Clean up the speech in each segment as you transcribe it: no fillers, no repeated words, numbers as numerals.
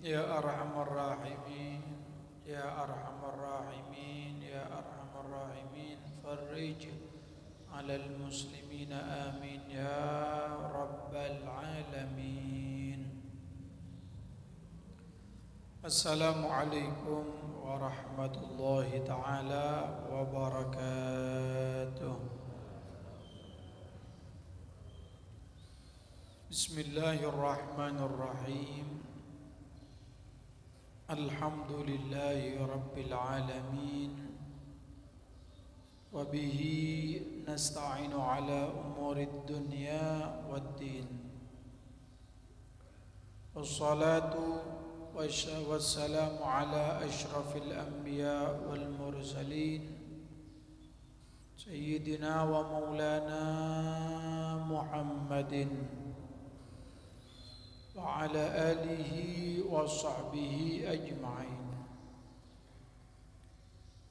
يا أرحم الراحمين يا أرحم الراحمين يا أرحم الراحمين فرج على المسلمين آمين يا رب العالمين. السلام عليكم ورحمة الله تعالى وبركاته. بسم الله الرحمن الرحيم. الحمد لله رب العالمين وبه نستعين على أمور الدنيا والدين والصلاة والسلام على أشرف الأنبياء والمرسلين سيدنا ومولانا محمد وعلى آله وصحبه أجمعين.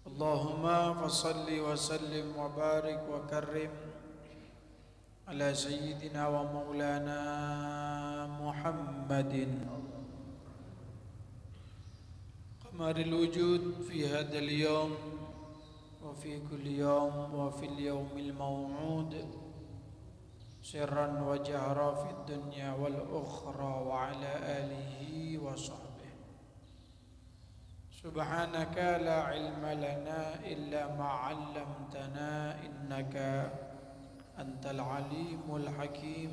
اللهم فصل وسلم وبارك وكرم على سيدنا ومولانا محمد قمر الوجود في هذا اليوم وفي كل يوم وفي اليوم الموعود سرا وجهرا في الدنيا والأخرى وعلى آله وصحبه. سبحانك لا علم لنا إلا ما علمتنا إنك أنت العليم الحكيم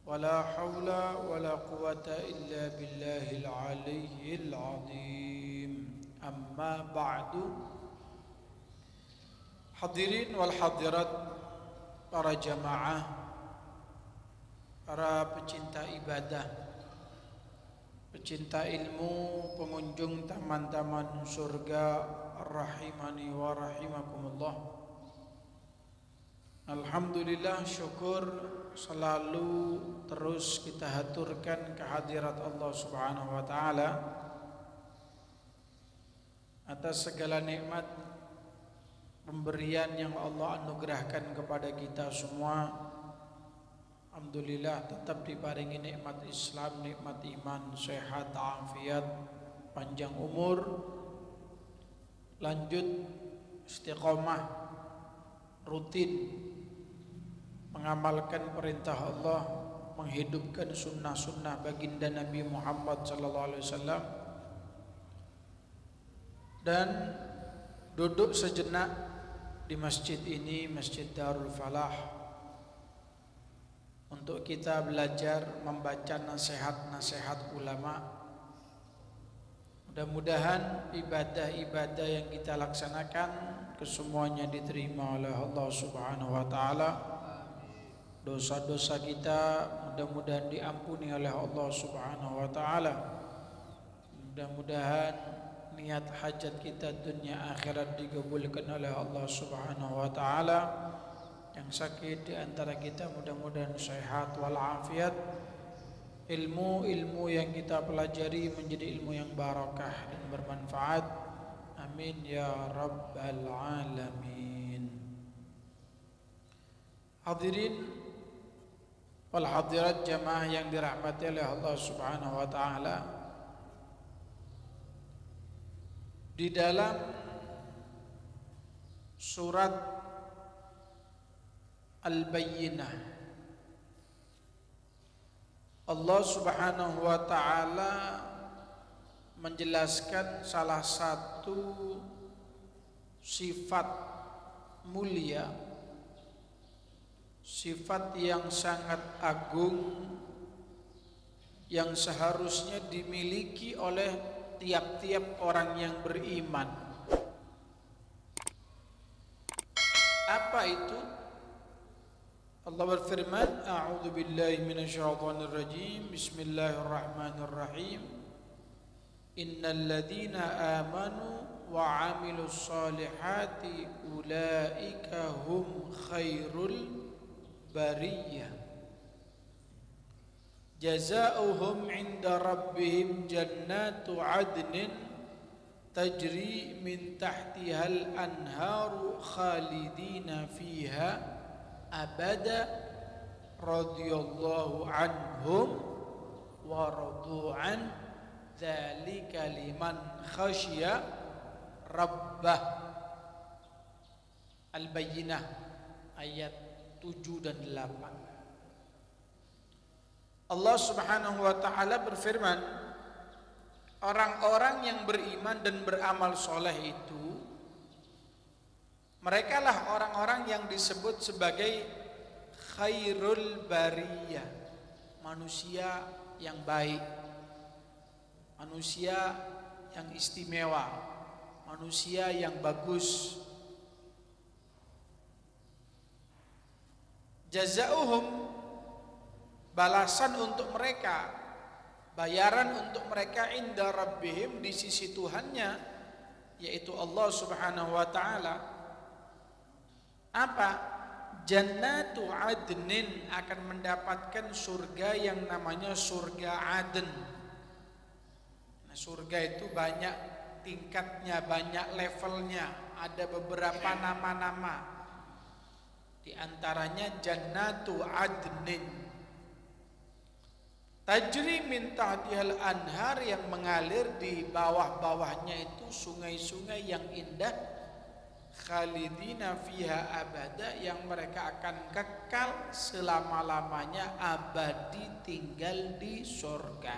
ولا حول ولا قوة إلا بالله العلي العظيم. أما بعد. Hadirin wal hadirat, para jamaah, para pecinta ibadah, pecinta ilmu, pengunjung taman-taman surga, rahimani wa rahimakumullah. Alhamdulillah, syukur selalu terus kita haturkan kehadirat Allah Subhanahu wa taala atas segala nikmat pemberian yang Allah anugerahkan kepada kita semua. Alhamdulillah tetap diparingi nikmat Islam, nikmat iman, sehat, afiat, panjang umur, lanjut istiqomah, rutin mengamalkan perintah Allah, menghidupkan sunnah-sunnah baginda Nabi Muhammad SAW, dan duduk sejenak di masjid ini, Masjid Darul Falah, untuk kita belajar membaca nasihat-nasihat ulama. Mudah-mudahan ibadah-ibadah yang kita laksanakan kesemuanya diterima oleh Allah Subhanahu wa taala. Dosa-dosa kita mudah-mudahan diampuni oleh Allah Subhanahu wa taala. Mudah-mudahan niat hajat kita dunia akhirat dikabulkan oleh Allah Subhanahu wa taala. Yang sakit di antara kita mudah-mudahan sehat walafiat. Ilmu yang kita pelajari menjadi ilmu yang barakah dan bermanfaat. Amin ya rabbal alamin. Hadirin wal hadirat, jamaah yang dirahmati oleh Allah Subhanahu wa taala, di dalam surat Al-Bayyinah, Allah Subhanahu wa taala menjelaskan salah satu sifat mulia, sifat yang sangat agung yang seharusnya dimiliki oleh tiap-tiap orang yang beriman. Apa itu? Allah berfirman, A'udzu billahi minasyaitonir rajim. Bismillahirrahmanirrahim. Innal ladzina amanu wa 'amilus solihati ulaika hum khairul bariyah. Jazaohum 'inda rabbihim jannatu 'adnin tajri min tahtihal anharu khalidina fiha abada radhiyallahu anhum wa radu'an dzalika liman khasyiya rabbah. Al-Bayyinah ayat 7 dan 8. Allah Subhanahu wa taala berfirman, orang-orang yang beriman dan beramal soleh itu, merekalah orang-orang yang disebut sebagai khairul bariyah, manusia yang baik, manusia yang istimewa, manusia yang bagus. Jazauhum, balasan untuk mereka, bayaran untuk mereka inda rabbihim, di sisi Tuhannya, yaitu Allah Subhanahu wa taala. Apa? Jannatu adnin, akan mendapatkan surga yang namanya surga Aden. Nah, surga itu banyak tingkatnya, banyak levelnya, ada beberapa nama-nama. Di antaranya Jannatu Adnin, tajri min tahtihal anhar, yang mengalir di bawah-bawahnya itu sungai-sungai yang indah, khalidina fiha abada, yang mereka akan kekal selama-lamanya, abadi tinggal di surga.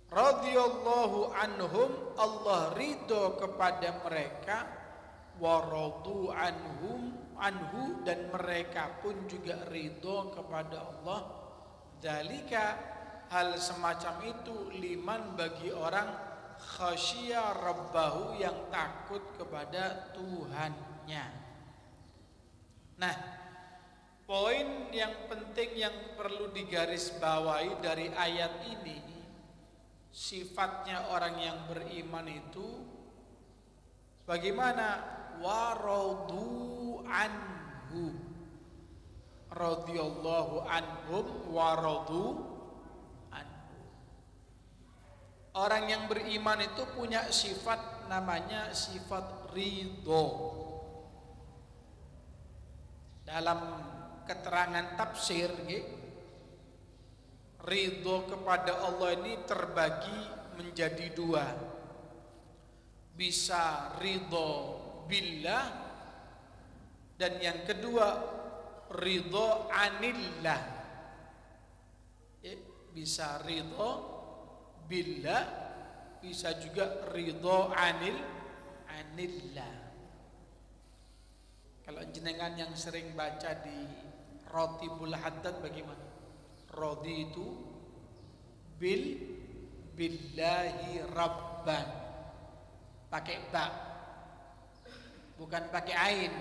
Radhiyallahu anhum, Allah ridho kepada mereka, waradu anhu, dan mereka pun juga ridho kepada Allah. Dzalika, hal semacam itu, liman, bagi orang khasyiya rabbahu, yang takut kepada Tuhannya. Nah, poin yang penting yang perlu digarisbawahi dari ayat ini, sifatnya orang yang beriman itu bagaimana? Waradu anhu, radhiyallahu anhum waradu anhu. Orang yang beriman itu punya sifat namanya sifat ridho. Dalam keterangan tafsir, ridho kepada Allah ini terbagi menjadi dua. Bisa ridho billah, dan yang kedua ridho anillah. Bisa ridho billah, bisa juga ridho anillah. Kalau jenengan yang sering baca di Ratibul Haddad bagaimana? Raditu billahi rabban, pakai ba, bukan pakai ain.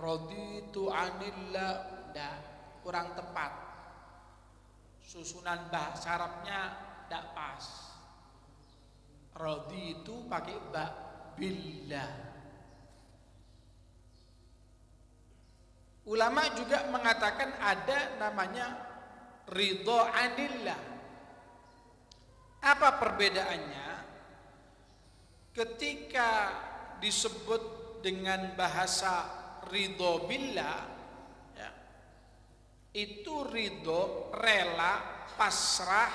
Raditu anillah, enggak, kurang tepat. Susunan bahasa Arabnya enggak pas. Raditu pakai ba, billah. Ulama juga mengatakan ada namanya ridho anillah. Apa perbedaannya? Ketika disebut dengan bahasa ridho billah, ya, itu ridho, rela, pasrah,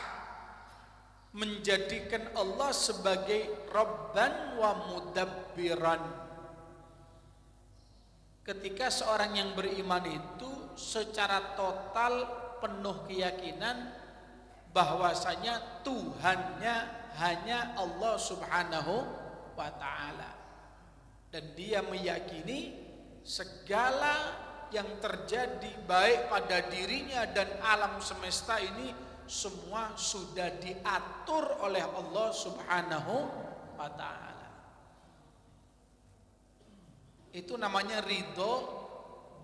menjadikan Allah sebagai Rabban wa mudabbiran. Ketika seorang yang beriman itu secara total penuh keyakinan bahwasanya Tuhannya hanya Allah Subhanahu wa ta'ala, dan dia meyakini segala yang terjadi baik pada dirinya dan alam semesta ini semua sudah diatur oleh Allah Subhanahu wa ta'ala. Itu namanya ridho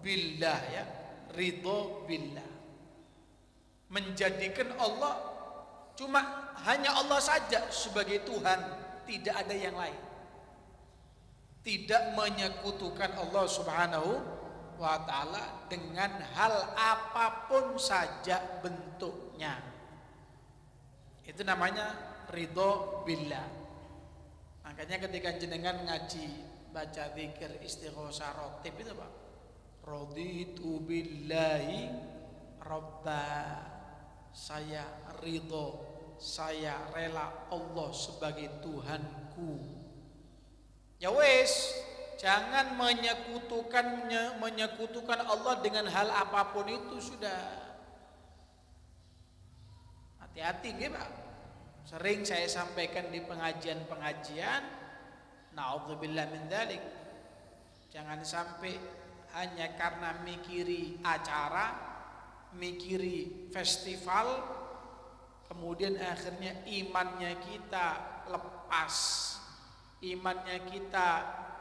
billah, ya, ridho billah. Menjadikan Allah cuma hanya Allah saja sebagai Tuhan, tidak ada yang lain. Tidak menyekutukan Allah Subhanahu wa ta'ala dengan hal apapun saja bentuknya. Itu namanya ridho billah. Makanya ketika jenengan ngaji baca zikir istighosah rotib itu Pak, raditu billahi robba, saya ridho saya rela Allah sebagai Tuhanku. Ya wes, jangan menyekutukan Allah dengan hal apapun itu sudah. Hati-hati nggih, Pak. Sering saya sampaikan di pengajian-pengajian, naudzubillah min dzalik. Jangan sampai hanya karena mikiri acara, mikiri festival, kemudian akhirnya imannya kita lepas, imannya kita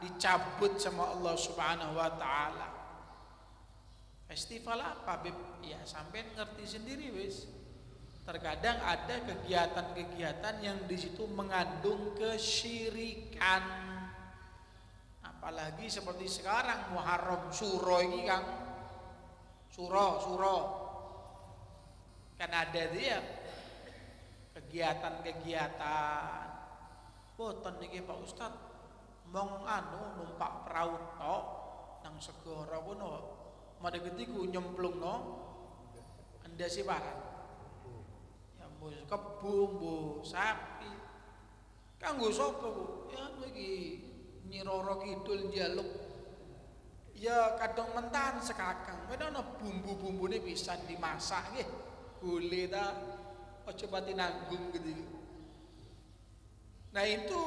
dicabut sama Allah Subhanahu wa taala. Festival apa, Beb? Ya sampean ngerti sendiri wis. Terkadang ada kegiatan-kegiatan yang di situ mengandung kesyirikan. Apalagi seperti sekarang Muharram Suro ini kan. Suro. Kan ada dia kegiatan-kegiatan. Boten niki Pak Ustad mong numpak perahu tok nang segara kono. Made getiku nyemplungno andasi barang. Kebun, sapi, kanggo sapa ku? Ya iki Nyi Roro Kidul njaluk. Ya kadang mentan sekakang. Menawa bumbu-bumbune bisa dimasak nggih. Boleh ta? Aja pati nanggung gitu. Nah itu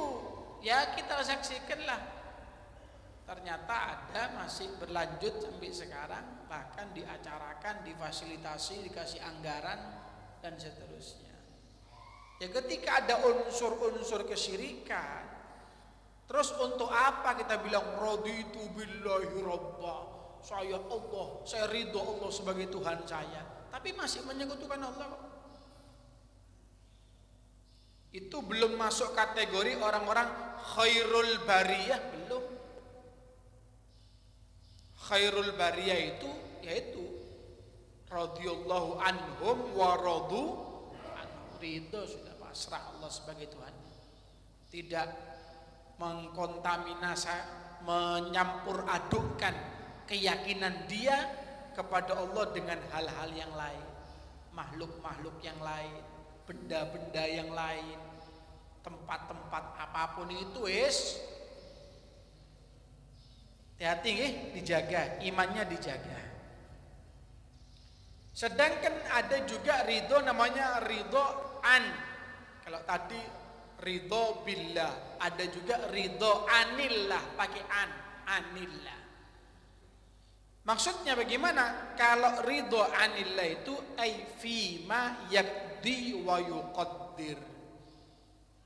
ya kita saksikan lah. Ternyata ada masih berlanjut sampai sekarang, bahkan diacarakan, difasilitasi, dikasih anggaran dan seterusnya. Ya ketika ada unsur-unsur kesyirikan, terus untuk apa kita bilang raditu billahi rabba, saya ridho Allah sebagai Tuhan saya, tapi masih menyekutukan Allah. Itu belum masuk kategori orang-orang khairul bariyah, belum. Khairul bariyah itu yaitu radhiyallahu anhum wa radu anhu, ridho sudah pasrah Allah sebagai Tuhan, tidak mengkontaminasi, menyampur adukkan keyakinan dia kepada Allah dengan hal-hal yang lain, makhluk-makhluk yang lain, benda-benda yang lain, tempat-tempat apapun itu wis hati-hati nggih, dijaga, imannya dijaga. Sedangkan ada juga ridho namanya ridho an. Kalau tadi ridho billah, ada juga ridho anillah, pakai anillah. Maksudnya bagaimana? Kalau ridho anillah itu ay fima yakdi wa yuqaddir.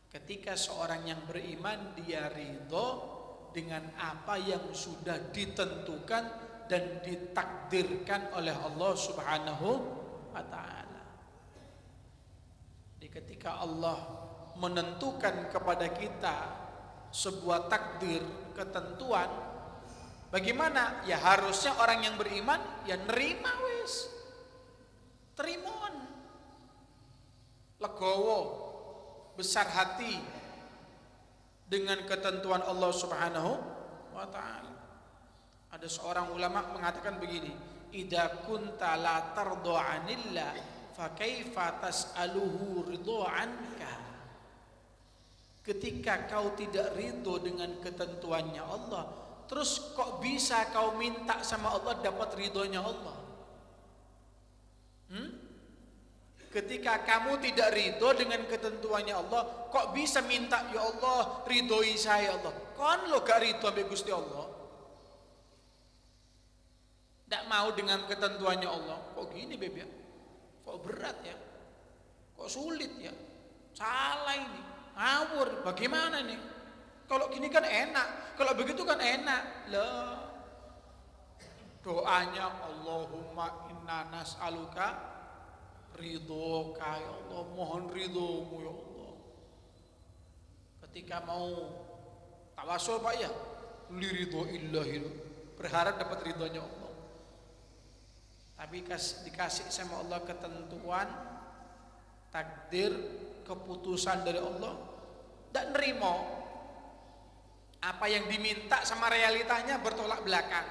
Ketika seorang yang beriman dia ridho dengan apa yang sudah ditentukan dan ditakdirkan oleh Allah Subhanahu wa ta'ala. Jadi ketika Allah menentukan kepada kita sebuah takdir, ketentuan, bagaimana? Ya harusnya orang yang beriman ya nerima wis. Terimon. Legowo, besar hati dengan ketentuan Allah Subhanahu wa ta'ala. Ada seorang ulama mengatakan begini, idza kunta la tardu anillah fa kaifa tas'aluhu ridho anka. Ketika kau tidak ridho dengan ketentuannya Allah, terus kok bisa kau minta sama Allah dapat ridhonya Allah? Ketika kamu tidak ridho dengan ketentuannya Allah, kok bisa minta ya Allah ridhoi saya Allah? Kon lo gak ridho ambek Gusti Allah, tidak mau dengan ketentuannya Allah. Kok gini Beb ya? Kok berat ya? Kok sulit ya? Salah ini, ngawur. Bagaimana nih? Kalau gini kan enak, kalau begitu kan enak. Lah, doanya Allahumma inna nas'aluka ridhoka ya Allah, mohon ridhomu ya Allah. Ketika mau tawasul Pak ya, li ridho illahi, berharap dapat ridhonya Allah. Tapi dikasih sama Allah ketentuan, takdir, keputusan dari Allah, dan nerimo. Apa yang diminta sama realitanya bertolak belakang.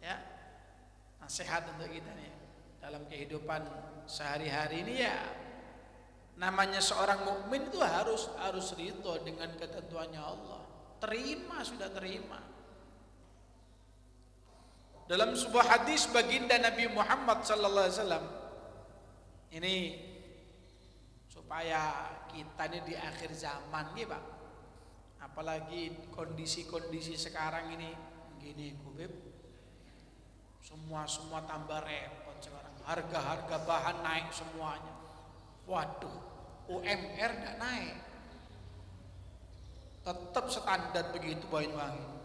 Ya, nasihat untuk kita nih dalam kehidupan sehari-hari ini ya, Namanya seorang mukmin itu harus ridho dengan ketentuannya Allah. Terima, sudah terima. Dalam sebuah hadis baginda Nabi Muhammad sallallahu alaihi wasallam, ini supaya kita ini di akhir zaman nih Pak, apalagi kondisi-kondisi sekarang ini gini Kubib, semua tambah repot sekarang, harga bahan naik semuanya. Waduh, UMR nggak naik, tetap standar begitu Banyuwangi.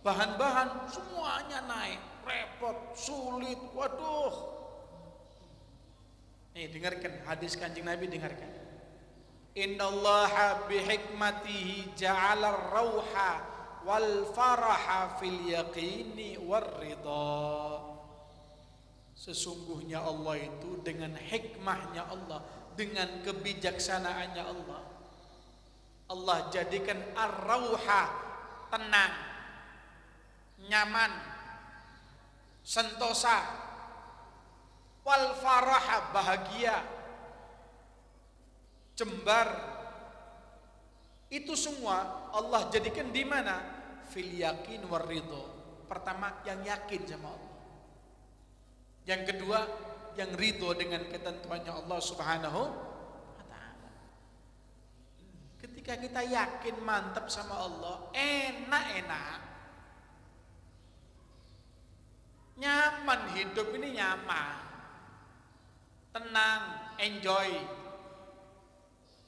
Bahan-bahan semuanya naik, repot, sulit. Waduh. Nih dengarkan hadis Kanjeng Nabi, dengarkan. Innallaha bihikmatihi ja'ala rauha wal faraha fil yaqini war ridha. Sesungguhnya Allah itu dengan hikmahnya Allah, dengan kebijaksanaannya Allah jadikan ar-rauha tenang, nyaman, sentosa, wal faraha bahagia, jembar. Itu semua Allah jadikan di mana? Fil yakin war ridho. Pertama yang yakin sama Allah. Yang kedua yang ridho dengan ketentuannya Allah Subhanahu wa ta'ala. Ketika kita yakin mantap sama Allah, enak-enak, nyaman, hidup ini nyaman, tenang, enjoy.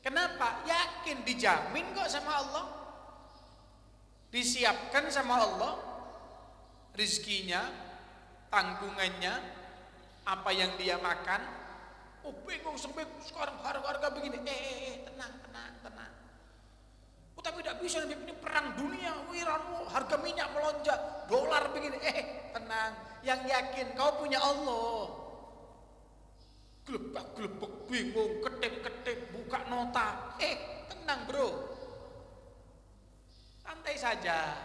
Kenapa? Yakin dijamin kok sama Allah, disiapkan sama Allah rizkinya, tanggungannya, apa yang dia makan. Oh bingung sampai sekarang harga begini. Tenang. Oh tapi tidak bisa, ini perang dunia, harga minyak melonjak, dolar begini. Tenang, yang yakin kau punya Allah. Gelebak bingung, ketip buka nota. Tenang bro, santai saja.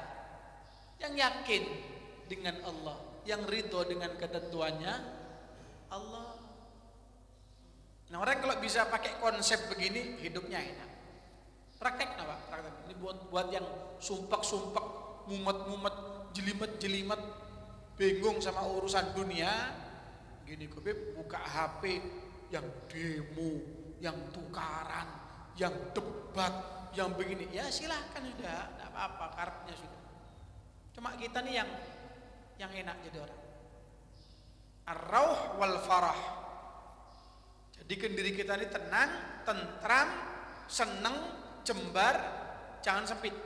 Yang yakin dengan Allah, yang ridho dengan ketentuannya Allah. Nah orang kalau bisa pakai konsep begini, hidupnya enak. Praktek apa? Praktek. Ini buat yang sumpek, mumet, jelimet, bingung sama urusan dunia. Gini Kubib, buka HP yang demo, yang tukaran, yang debat, yang begini. Ya silahkan sudah, tidak apa-apa, karepnya sudah. Cuma kita nih yang enak jadi orang. Ar-rauh wal farah. Jadikan diri kita ini tenang, tentram, senang, jembar, jangan sempit.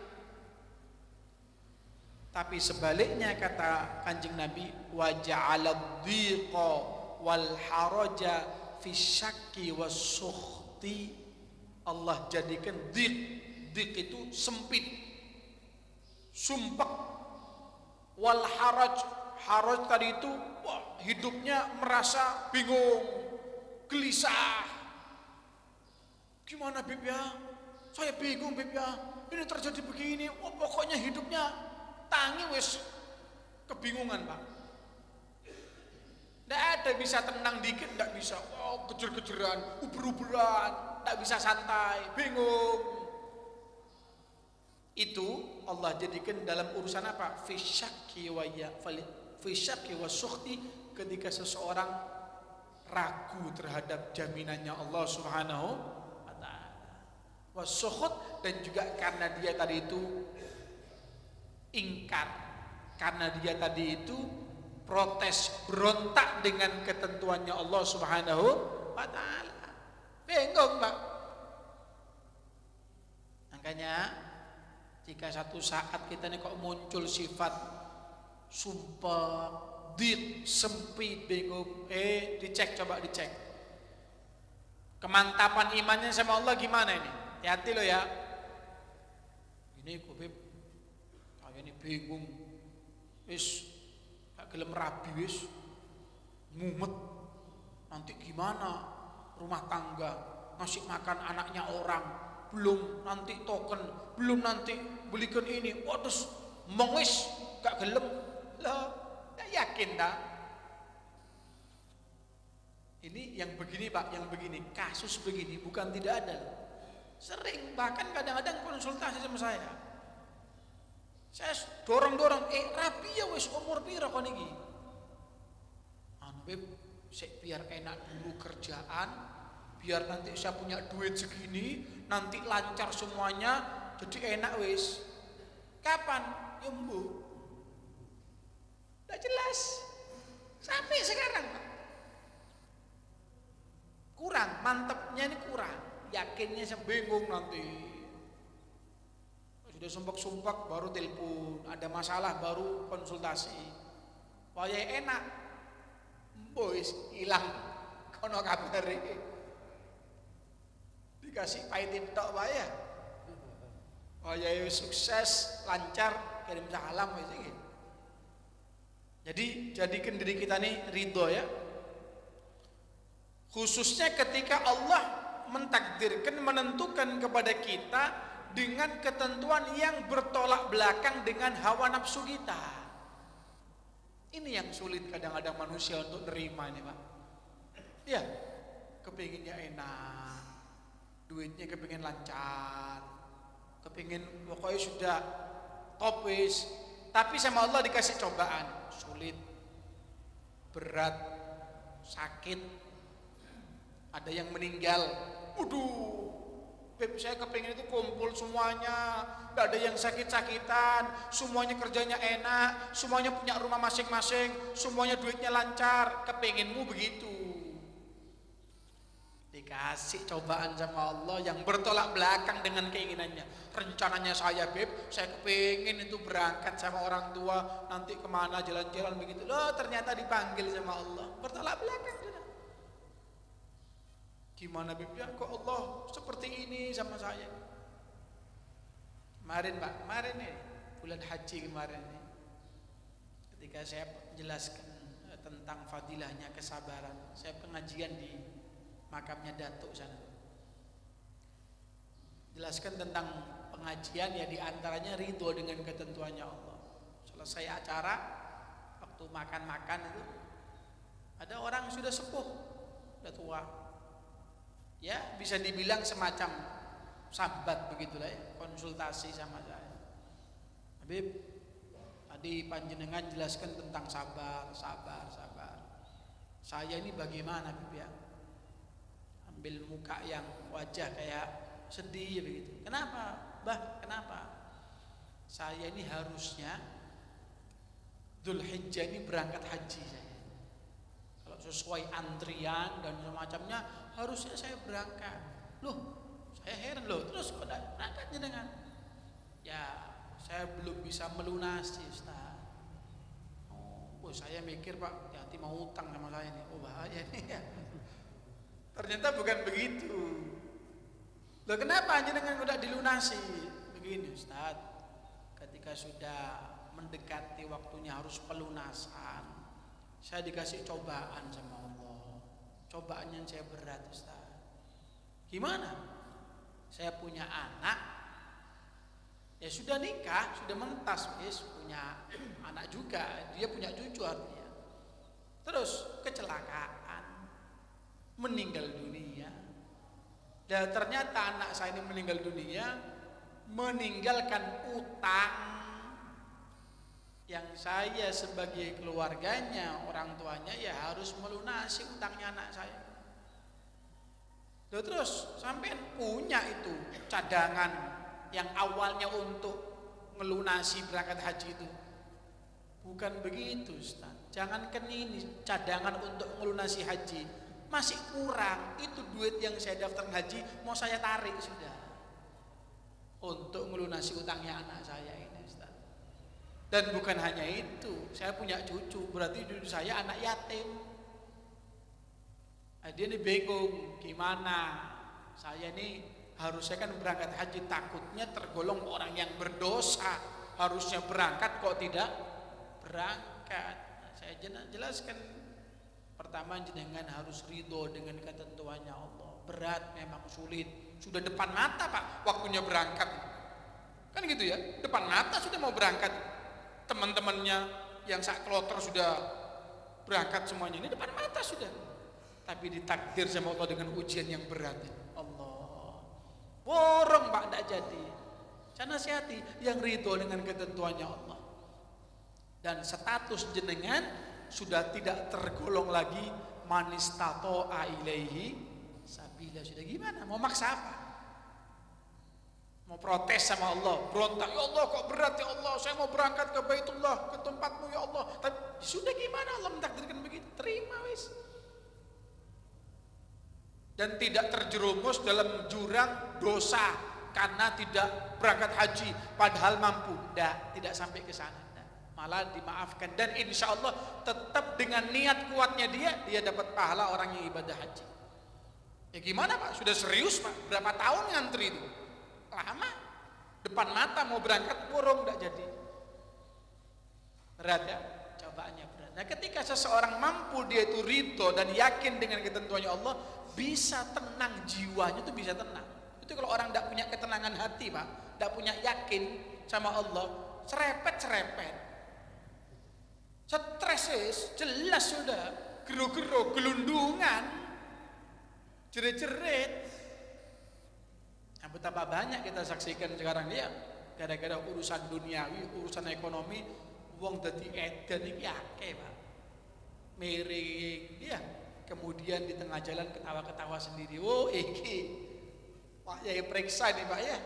Tapi sebaliknya kata Kanjeng Nabi, wa ja'ala dhiqa wal haraja fi syakki was sukhti. Allah jadikan dhiq itu sempit, sumpek, wal haraj tadi itu hidupnya merasa bingung, gelisah. Gimana Bib ya? Saya bingung Bib ya. Ini terjadi begini. Pokoknya hidupnya tangi wis kebingungan Pak. Tidak ada bisa tenang dikit, tidak bisa. Kejer-kejeran, uber-uberan, tidak bisa santai, bingung. Itu Allah jadikan dalam urusan apa? Fi syakki wa sukhti, ketika seseorang ragu terhadap jaminannya Allah Subhanahu wa ta'ala. Wa sukhut, dan juga karena dia tadi itu ingkar, karena dia tadi itu protes, berontak dengan ketentuannya Allah Subhanahu wa ta'ala. Bingung Pak. Makanya jika satu saat kita ini kok muncul sifat sumpah, dik, sempit, bingung, coba dicek kemantapan imannya sama Allah gimana ini. Hati-hati lo ya. Ini Kubib kayak ini bingung, wis gak gelem rabi, wis mumet, nanti gimana rumah tangga, ngasih makan anaknya orang, belum nanti token, belum nanti belikan ini, waduh mengwis gak gelem lah. Gak yakin dah. Ini yang begini Pak, yang begini, kasus begini bukan tidak ada. Sering, bahkan kadang-kadang konsultasi sama saya. Saya dorong-dorong, rapi ya wis umur pira kon iki? Beb, biar enak dulu kerjaan, biar nanti saya punya duit segini, nanti lancar semuanya, jadi enak wis. Kapan? Ya mbuh. Tidak jelas. Sampai sekarang Pak. Kurang, mantepnya ini kurang. Yakinnya saya bingung nanti. Sudah sumpek-sumpek baru telepon, ada masalah baru konsultasi. Wah ya enak. Boys hilang kono kabar iki. Dikasih paitin tok wae ya. Oh ya sukses, lancar, kirim salam wis iki. Jadi jadikan diri kita nih ridho ya. Khususnya ketika Allah mentakdirkan, menentukan kepada kita dengan ketentuan yang bertolak belakang dengan hawa nafsu kita. Ini yang sulit kadang-kadang manusia untuk nerima ini Pak. Ya, kepinginnya enak, duitnya kepingin lancar, kepingin pokoknya sudah top wis. Tapi sama Allah dikasih cobaan, sulit, berat, sakit. Ada yang meninggal, waduh, beb saya kepingin itu kumpul semuanya, gak ada yang sakit-sakitan, semuanya kerjanya enak, semuanya punya rumah masing-masing, semuanya duitnya lancar, kepinginmu begitu. Dikasih cobaan sama Allah yang bertolak belakang dengan keinginannya. Rencananya saya beb, saya kepingin itu berangkat sama orang tua, nanti kemana jalan-jalan begitu, loh ternyata dipanggil sama Allah, bertolak belakang. Gimana beb ya, kok Allah seperti ini sama saya? Kemarin Pak, kemarin nih bulan haji kemarin nih, ketika saya jelaskan tentang fadilahnya kesabaran, saya pengajian di makamnya Datuk sana. Jelaskan tentang pengajian ya, diantaranya ridho dengan ketentuannya Allah. Selesai acara, waktu makan-makan itu ada orang sudah sepuh, sudah tua. Ya bisa dibilang semacam sahabat begitulah ya, konsultasi sama saya. Habib, tadi panjenengan jelaskan tentang sabar. Saya ini bagaimana Habib ya? Ambil muka yang wajah kayak sedih begitu. Kenapa? Bah, kenapa? Saya ini harusnya Dzulhijjah ini berangkat haji saya. Kalau sesuai antrian dan semacamnya harusnya saya berangkat. Loh, saya heran loh, terus kok berangkat jenengan? Ya, saya belum bisa melunasi Ustaz. Oh, saya mikir Pak, hati mau utang sama saya nih. Oh bahaya nih ya. Ternyata bukan begitu. Loh kenapa jenengan udah dilunasi? Begini Ustaz, ketika sudah mendekati waktunya harus pelunasan, saya dikasih cobaan sama Allah. Cobaan yang saya berat Ustaz. Gimana? Saya punya anak, ya sudah nikah, sudah mentas, punya anak juga, dia punya cucu artinya. Terus kecelakaan, meninggal dunia. Dan ternyata anak saya ini meninggal dunia, meninggalkan utang yang saya sebagai keluarganya, orang tuanya ya harus melunasi utangnya anak saya. Terus sampai punya itu cadangan yang awalnya untuk melunasi berangkat haji itu. Bukan begitu Ustaz. Jangankan ini cadangan untuk melunasi haji masih kurang. Itu duit yang saya daftar haji mau saya tarik sudah untuk melunasi utangnya anak saya ini Ustaz. Dan bukan hanya itu, saya punya cucu, berarti cucu saya anak yatim. Dia ini bingung gimana, saya ini harusnya kan berangkat haji, takutnya tergolong orang yang berdosa, harusnya berangkat kok tidak berangkat. Saya jelaskan, pertama jenengan harus ridho dengan ketentuannya Allah. Berat memang, sulit, sudah depan mata Pak waktunya berangkat, kan gitu ya, depan mata sudah mau berangkat, teman-temannya yang sak kloter sudah berangkat semuanya, ini depan mata sudah. tapi ditakdir sama Allah dengan ujian yang berat. Allah, borong Pak, tidak jadi. Saya nasihati yang ridho dengan ketentuannya Allah. Dan status jenengan sudah tidak tergolong lagi manistato'a ilaihi sabila. Sudah gimana? Mau maksa apa? Mau protes sama Allah, berontak, ya Allah kok berat ya Allah, saya mau berangkat ke Baitullah, ke tempatmu ya Allah. Tapi sudah gimana Allah mentakdirkan begitu, terima wis. Dan tidak terjerumus dalam jurang dosa karena tidak berangkat haji padahal mampu. Tidak sampai ke sana. Malah dimaafkan dan insya Allah tetap dengan niat kuatnya dia dapat pahala orang yang ibadah haji. Ya gimana Pak? Sudah serius Pak? Berapa tahun ngantri itu? Lama. Depan mata mau berangkat burung tidak jadi. Berat ya? Cobaannya berat. Nah ketika seseorang mampu dia itu ridho dan yakin dengan ketentuannya Allah, bisa tenang jiwanya, itu bisa tenang. Itu kalau orang tidak punya ketenangan hati Pak, tidak punya yakin sama Allah, serepet, stres, jelas sudah, gero-gero, gelundungan, jerit-jerit. Nah, betapa banyak kita saksikan sekarang ya, gara-gara urusan duniawi, urusan ekonomi, wong dadi edan iki akeh Pak. Miring, ya. Kemudian di tengah jalan ketawa-ketawa sendiri. Oh, iki Pak Yai periksa nih Pak ya.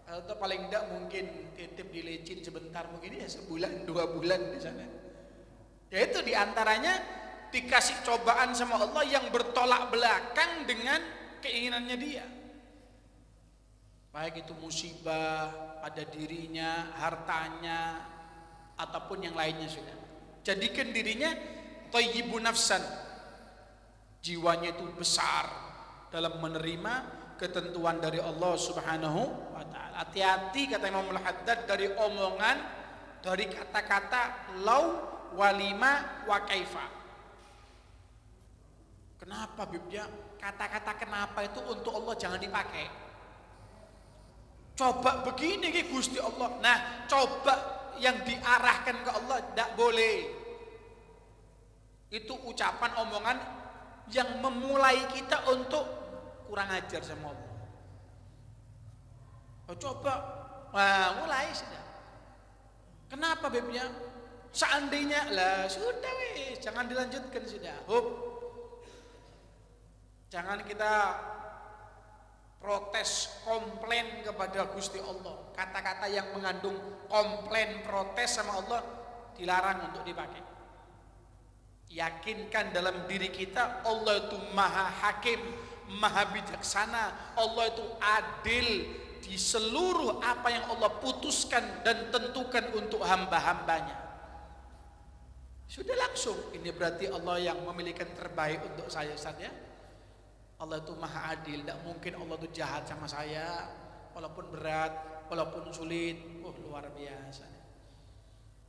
Atau paling enggak mungkin titip dilecin sebentar, mungkin ya sebulan 2 bulan di sana. Ya itu diantaranya dikasih cobaan sama Allah yang bertolak belakang dengan keinginannya dia. Baik itu musibah pada dirinya, hartanya, ataupun yang lainnya sudah. Jadikan dirinya thayyibun nafsan. Jiwanya itu besar dalam menerima ketentuan dari Allah Subhanahu wa taala. Hati-hati kata Imam Al-Haddad dari omongan, dari kata-kata lau walima wa kaifa. Kenapa Bibnya? Kata-kata kenapa itu untuk Allah jangan dipakai. Coba begini ki Gusti Allah. Nah, coba yang diarahkan ke Allah tidak boleh. Itu ucapan omongan yang memulai kita untuk kurang ajar sama Allah. Oh, coba, mulai sudah. Kenapa Bibnya? Seandainya lah sudah wis, jangan dilanjutkan sudah. Hop. Jangan kita protes, komplain kepada Gusti Allah. Kata-kata yang mengandung komplain, protes sama Allah dilarang untuk dipakai. Yakinkan dalam diri kita Allah itu maha hakim, maha bijaksana. Allah itu adil di seluruh apa yang Allah putuskan dan tentukan untuk hamba-hambanya. Sudah langsung, ini berarti Allah yang memiliki terbaik untuk saya Ustaz ya. Allah itu maha adil, tidak mungkin Allah itu jahat sama saya, walaupun berat, walaupun sulit. Luar biasa.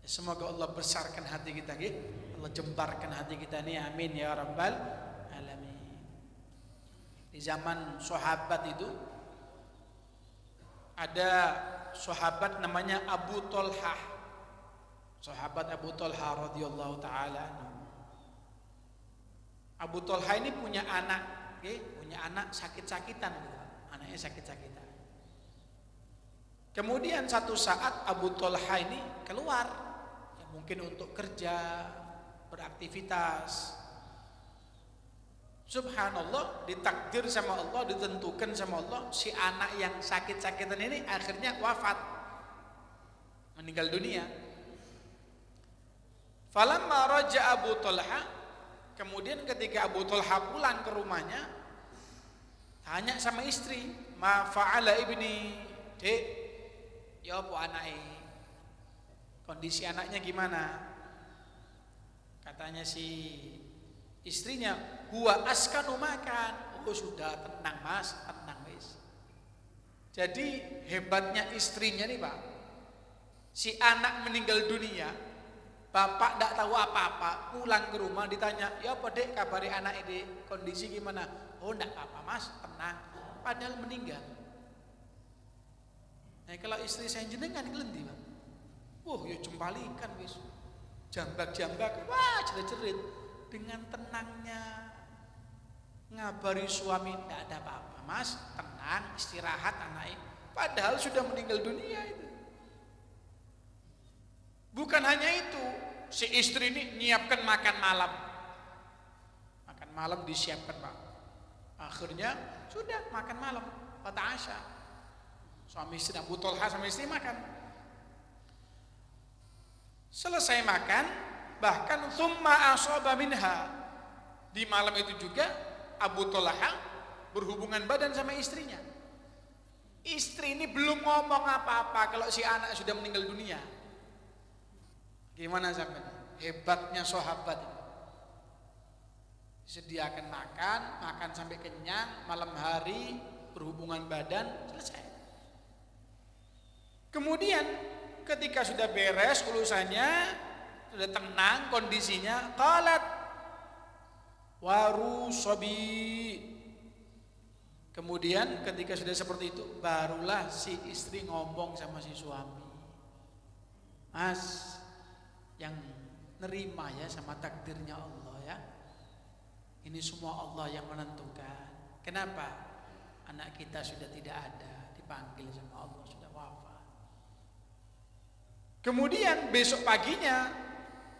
Semoga Allah besarkan hati kita, Allah jembarkan hati kita ini, amin ya rabbal alamin. Di zaman sahabat itu ada sahabat namanya Abu Thalhah, sahabat Abu Thalhah radhiyallahu taala. Abu Thalhah ini punya anak, punya anak sakit-sakitan, anaknya sakit-sakitan. Kemudian satu saat Abu Thalhah ini keluar, ya mungkin untuk kerja, beraktivitas. Subhanallah, ditakdir sama Allah, ditentukan sama Allah, si anak yang sakit-sakitan ini akhirnya wafat, meninggal dunia. Falamma raja Abu Thalhah, kemudian ketika Abu Thalhah pulang ke rumahnya, tanya sama istri, ma fa'ala ibni, dek, ya apa anaknya, kondisi anaknya gimana? Katanya si istrinya, huwa askanu makan. Oh sudah, tenang mas, tenang wis. Jadi hebatnya istrinya nih Pak, si anak meninggal dunia, bapak tidak tahu apa-apa, pulang ke rumah ditanya, ya apa dek kabari anak ini, kondisi gimana? Oh tidak apa-apa mas, tenang. Padahal meninggal. Nah kalau istri saya jenengan gelendi Pak, ya jempalikan wis, jambak-jambak, wah cerit-cerit dengan tenangnya. ngabari suami, tidak ada apa-apa mas, tenang, istirahat anaknya. Padahal sudah meninggal dunia itu. Bukan hanya itu, si istri ini nyiapkan makan malam. Makan malam disiapkan pak. Akhirnya sudah makan malam, pada Asya. Suami istri Abu Thalhah sama istri makan. Selesai makan, bahkan thumma asaba minha. Di malam itu juga Abu Thalhah berhubungan badan sama istrinya. Istri ini belum ngomong apa-apa kalau si anak sudah meninggal dunia. Gimana sampai hebatnya sahabat ini. Sediakan makan sampai kenyang, malam hari berhubungan badan, selesai. Kemudian ketika sudah beres urusannya, sudah tenang kondisinya, qalat waru sobi. Kemudian ketika sudah seperti itu, barulah si istri ngomong sama si suami, mas, yang nerima ya sama takdirnya Allah ya. Ini semua Allah yang menentukan. Kenapa? Anak kita sudah tidak ada, dipanggil sama Allah, sudah wafat. Kemudian besok paginya,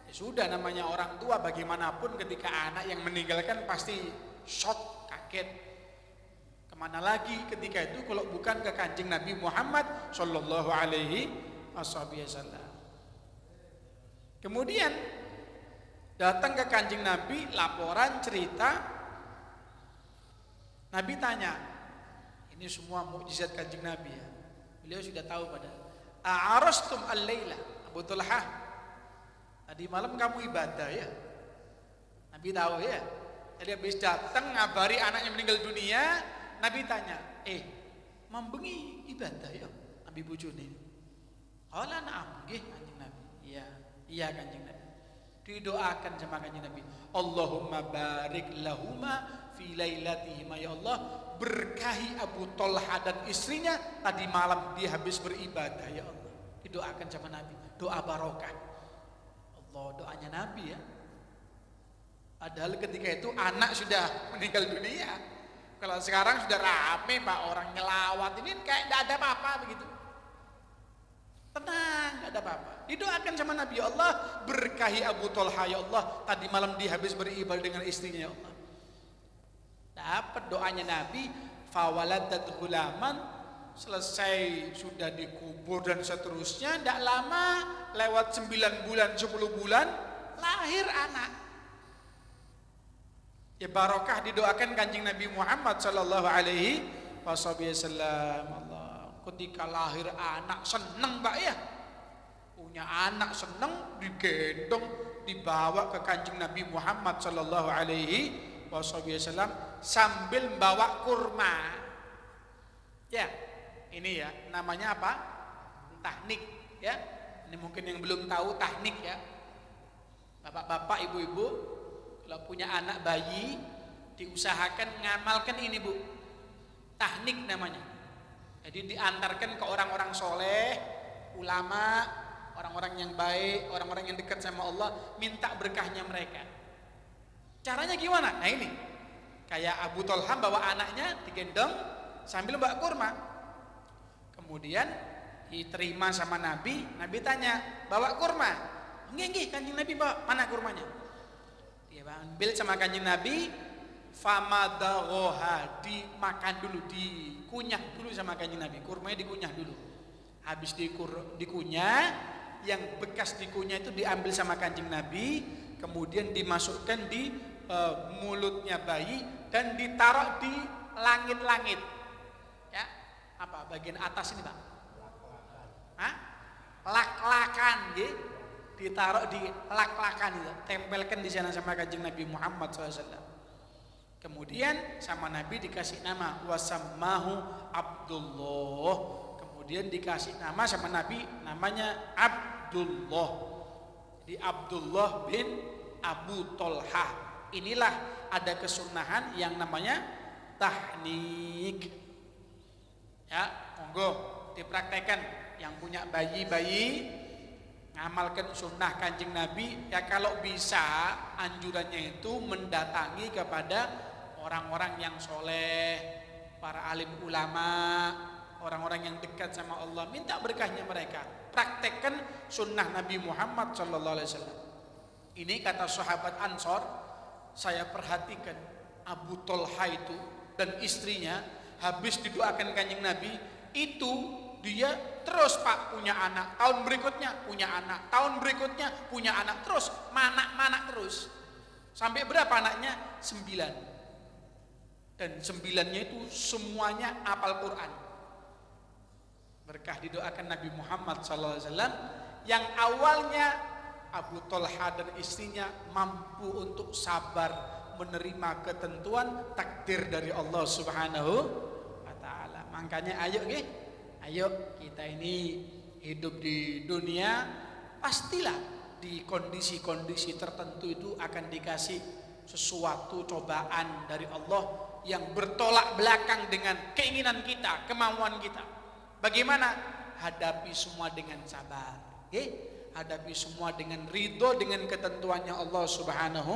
ya sudah namanya orang tua bagaimanapun ketika anak yang meninggalkan pasti shock, kaget. Kemana lagi ketika itu kalau bukan ke Kanjeng Nabi Muhammad sallallahu alaihi wasallam. Kemudian datang ke Kanjeng Nabi, laporan cerita. Nabi tanya, ini semua mukjizat Kanjeng Nabi ya. Beliau sudah tahu pada a'arastum al-laila, Abu Thalhah, tadi malam kamu ibadah ya. Nabi tahu ya. Jadi habis datang ngabari anaknya meninggal dunia, Nabi tanya, membengi ibadah ya Nabi bujuni. Qala na'am, nggih Kanjeng Nabi. Iya Kanjeng Nabi. Didoakan sama Kanjeng Nabi, Allahumma barik lahuma fi lailatihima, ya Allah berkahi Abu Thalhah dan istrinya tadi malam dia habis beribadah ya Allah. Didoakan sama Nabi, doa barokah. Allah, doanya Nabi ya. Padahal ketika itu anak sudah meninggal dunia. Kalau sekarang sudah rame pak, orang ngelawat, ini kayak tidak ada apa-apa begitu. Tenang, tidak ada apa-apa. Didoakan sama Nabi, ya Allah berkahi Abu Thalhah ya Allah, tadi malam dia habis beribadah dengan istrinya ya Allah. Dapat doanya Nabi, fawaladat ghulaman, selesai sudah dikubur dan seterusnya, tidak lama lewat 9 bulan 10 bulan lahir anak. Ya barokah didoakan Kanjeng Nabi Muhammad sallallahu alaihi wasallam. Allah, ketika lahir anak seneng Pak ya. Punya anak seneng, digendong, dibawa ke Kanjeng Nabi Muhammad sallallahu alaihi wasallam sambil membawa kurma. Ya, ini ya namanya apa? Tahnik ya. Ini mungkin yang belum tahu tahnik ya. Bapak-bapak, ibu-ibu, kalau punya anak bayi, diusahakan ngamalkan ini bu, tahnik namanya. Jadi diantarkan ke orang-orang soleh, ulama, orang-orang yang baik, orang-orang yang dekat sama Allah, minta berkahnya mereka. Caranya gimana? Nah ini, kayak Abu Thalhah bawa anaknya digendong sambil bawa kurma. Kemudian diterima sama Nabi, Nabi tanya, bawa kurma? Nggih, Kanjeng Nabi bawa, mana kurmanya? Dia ambil sama Kanjeng Nabi, famadaghoha, dimakan dulu, dikunyah dulu sama Kanjeng Nabi. Kurmanya dikunyah dulu. Habis dikunyah, yang bekas dikunyah itu diambil sama Kanjeng Nabi, kemudian dimasukkan di mulutnya bayi dan ditaruh di langit-langit. Ya, apa bagian atas ini, Pak? Hah? Lak-lakan, nggih. Ditaruh di lak-lakan itu, tempelkan di sana sama Kanjeng Nabi Muhammad SAW. Kemudian sama Nabi dikasih nama wasammahu Abdullah. Kemudian dikasih nama sama Nabi, namanya Abdullah. Jadi Abdullah bin Abu Thalhah. Inilah ada kesunahan yang namanya tahnik. Ya, monggo dipraktekkan yang punya bayi-bayi. Ngamalkan sunnah Kanjeng Nabi ya, kalau bisa anjurannya itu mendatangi kepada orang-orang yang soleh, para alim ulama, orang-orang yang dekat sama Allah, minta berkahnya mereka. Praktekkan sunnah Nabi Muhammad SAW. Ini kata sahabat Ansor, saya perhatikan Abu Tolha itu dan istrinya habis didoakan kanjeng Nabi itu, dia terus Pak punya anak, tahun berikutnya punya anak, tahun berikutnya punya anak, terus manak terus. Sampai berapa anaknya? 9. Dan 9-nya itu semuanya hafal Quran. Berkah didoakan Nabi Muhammad SAW yang awalnya Abu Tolha dan istrinya mampu untuk sabar menerima ketentuan takdir dari Allah Subhanahu wa Ta'ala. Makanya ayo kita ini hidup di dunia, pastilah di kondisi-kondisi tertentu itu akan dikasih sesuatu cobaan dari Allah yang bertolak belakang dengan keinginan kita, kemauan kita. Bagaimana? Hadapi semua dengan sabar. Hadapi semua dengan ridho dengan ketentuannya Allah Subhanahu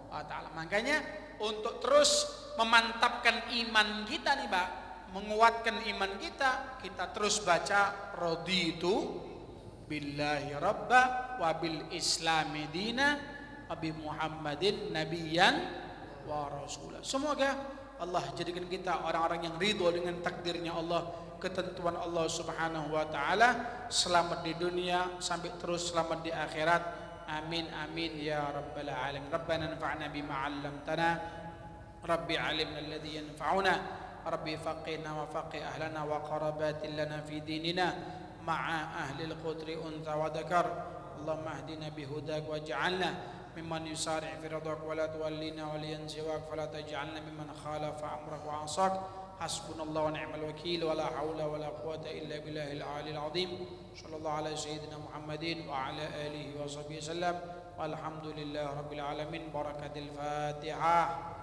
wa Ta'ala. Makanya untuk terus memantapkan iman kita nih Pak, menguatkan iman kita, kita terus baca raditu billahi rabba wa bil islami dina wa bi Muhammadin nabiyyan wa rasulah. Semoga Allah jadikan kita orang-orang yang ridho dengan takdirnya Allah, ketentuan Allah Subhanahu wa Ta'ala, selamat di dunia sampai terus selamat di akhirat. Amin amin ya rabbal alamin. Rabbana anfa'na bima 'allamtana, rabbi 'allimna alladhi yanfa'una, rabbi faqihna wa faqih ahlana wa qarabatin lana fi dinina ma'a ahli al-qudri untha wa dhakar. Allahumma ahdina bihudak waj'alna mimman yusari' fi ridhak wa la tuwallina waliyan siwak fala taj'alna mimman khalafa amrak wa 'asak. Hasbunallahu wa ni'mal wakil wa la hawla wa la quwwata illa billahil 'aliyil 'azim. Sallallahu ala sayyidina Muhammadin wa ala alihi wa sahbihi sallam. Walhamdulillahi rabbil alamin. Barakatil Fatihah.